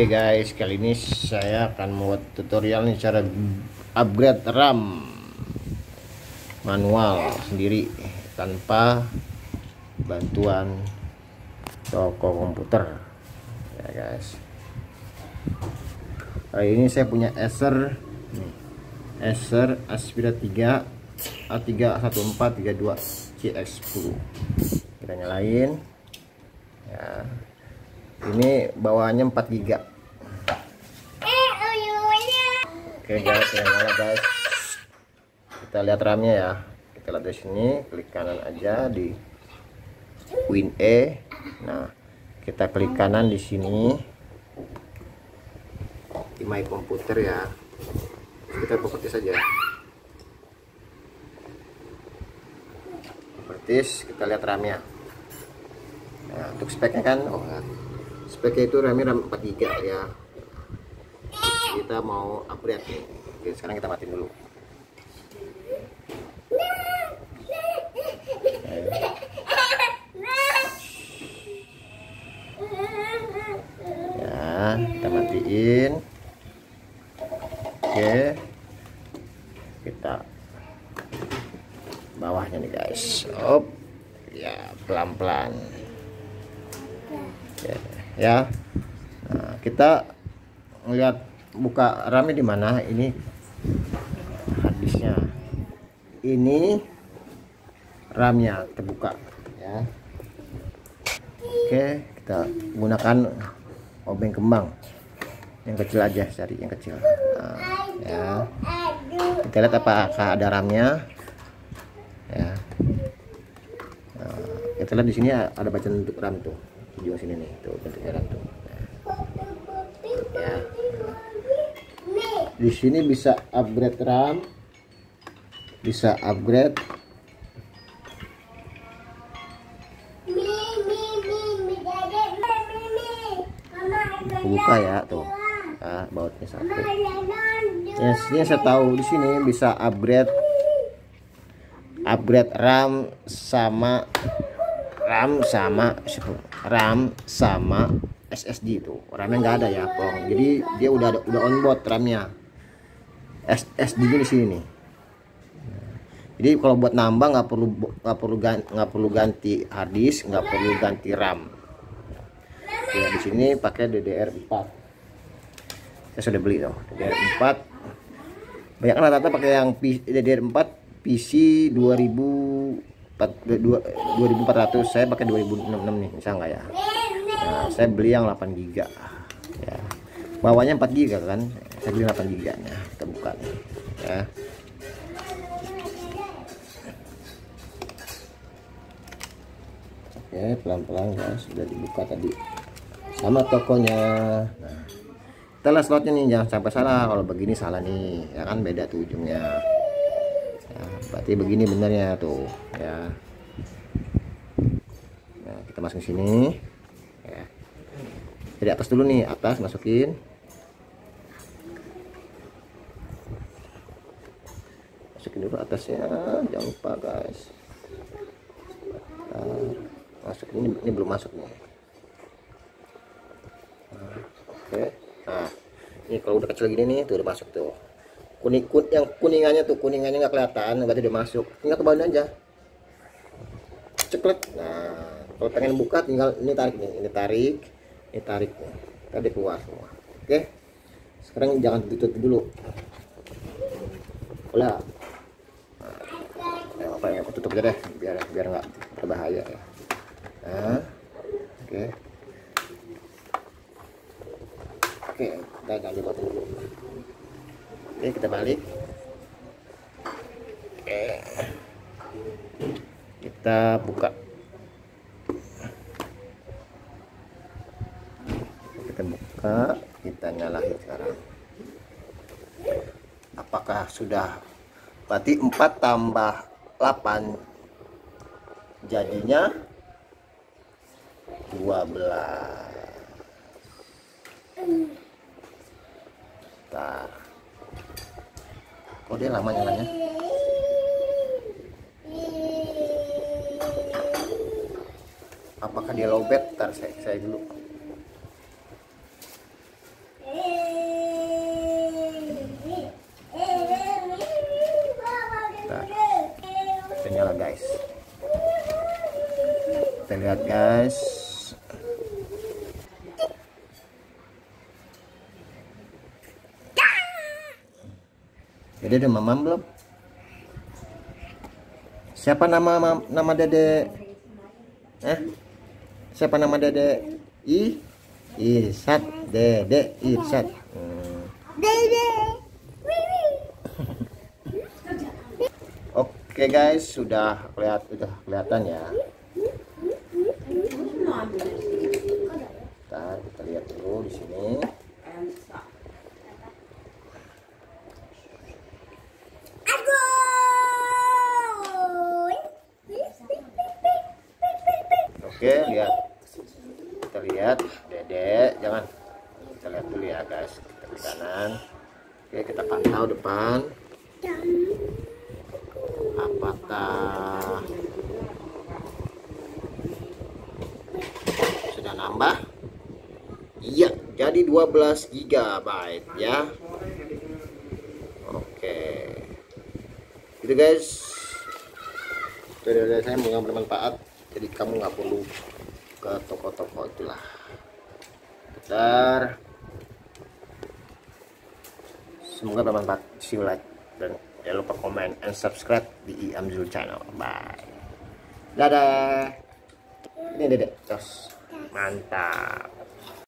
Oke guys, kali ini saya akan membuat tutorial nih cara upgrade RAM manual sendiri tanpa bantuan toko komputer ya guys. Kali ini saya punya Acer Aspira 3 A31432 CX10. Kita nyalain ya. Ini bawaannya 4 GB. Oke guys, saya nyala guys. Kita lihat RAM-nya ya. Kita lihat di sini, klik kanan aja di Win E. Nah, kita klik kanan di sini di My Computer ya. Kita properties saja. Properties, kita lihat RAM-nya. Nah, untuk speknya kan, speknya itu RAM 4 GB ya. Kita mau upgrade nih. Oke, sekarang kita matiin dulu. Ya, kita matiin. Oke, kita bawahnya nih guys. Ya, pelan-pelan. Ya. Nah, kita ngeliat buka RAM-nya di mana. Ini harddisknya, ini RAM-nya terbuka ya. Oke, kita gunakan obeng kembang yang kecil aja, cari yang kecil. Nah, ya, kita lihat apakah ada RAM-nya ya. Nah, kita lihat di sini ada bacaan untuk RAM tuh di ujung sini nih, tuh bentuknya RAM tuh. Ya. Di sini bisa upgrade RAM, bisa upgrade buka ya tuh. Nah, bautnya satu. Ya, sini saya tahu di sini bisa upgrade RAM sama SSD itu. RAM-nya nggak ada ya, Pong. Jadi dia udah onboard RAM-nya. SSD-nya di sini nih. Jadi kalau buat nambah nggak perlu ganti harddisk, nggak perlu ganti RAM. Ya, di sini pakai DDR4. Saya sudah beli tuh DDR4. Banyak kan rata-rata pakai yang DDR4 PC 2400. Saya pakai 2066 nih, bisa nggak ya? Nah, saya beli yang 8 GB ya. Bawahnya 4 GB kan, saya beli 8 GB nya. Kita buka nih ya. Oke, pelan-pelan guys, sudah dibuka tadi sama tokonya. Nah, kita lihat slotnya nih, jangan sampai salah. Kalau begini salah nih ya kan, beda tuh ujungnya ya, berarti begini benernya tuh ya. Nah, kita masukin sini ya. Dari atas dulu nih, atas masukin. Masukin dulu atasnya, jangan lupa guys. Masukin ini belum masuk nih. Oke. Nah, ini kalau udah kecil gini nih, tuh udah masuk tuh. Yang kuningannya nggak kelihatan, berarti udah masuk. Tinggal ke bawah aja. Ceklek. Nah, kalau pengen buka tinggal ini tarik nih, ini tarik nih. Tadi keluar semua. Oke. Sekarang jangan ditutup dulu. Nah, apa yang aku tutup aja deh, biar nggak berbahaya ya. Nah, oke. Oke, kita ganti botol dulu. Oke, kita balik. Oke, kita buka. Kita nyalain sekarang. Apakah sudah? Berarti 4 tambah 8 jadinya 12. Bentar. Kok dia lama nyalanya? Apakah dia lowbat? Ntar saya dulu. lihat guys. Dede udah mamam belum? Siapa nama Dede? Siapa nama Dede? Irsat. Dede Irsat. Dede. Oke guys, sudah kelihatan ya. Bentar, kita lihat dulu di sini. Oke, lihat. Kita lihat Dede, jangan. Kita lihat dulu ya guys. Kita ke kanan. Oke, kita pantau depan. Apakah sudah nambah? Iya, jadi 12 GB ya. Oke. Gitu guys. Video saya semoga bermanfaat. Jadi kamu nggak perlu ke toko-toko itulah. Bentar. Semoga bermanfaat. See you like dan jangan lupa komen and subscribe di Amzul channel. Bye. Dadah. Ini Dedek. Terus. Mantap.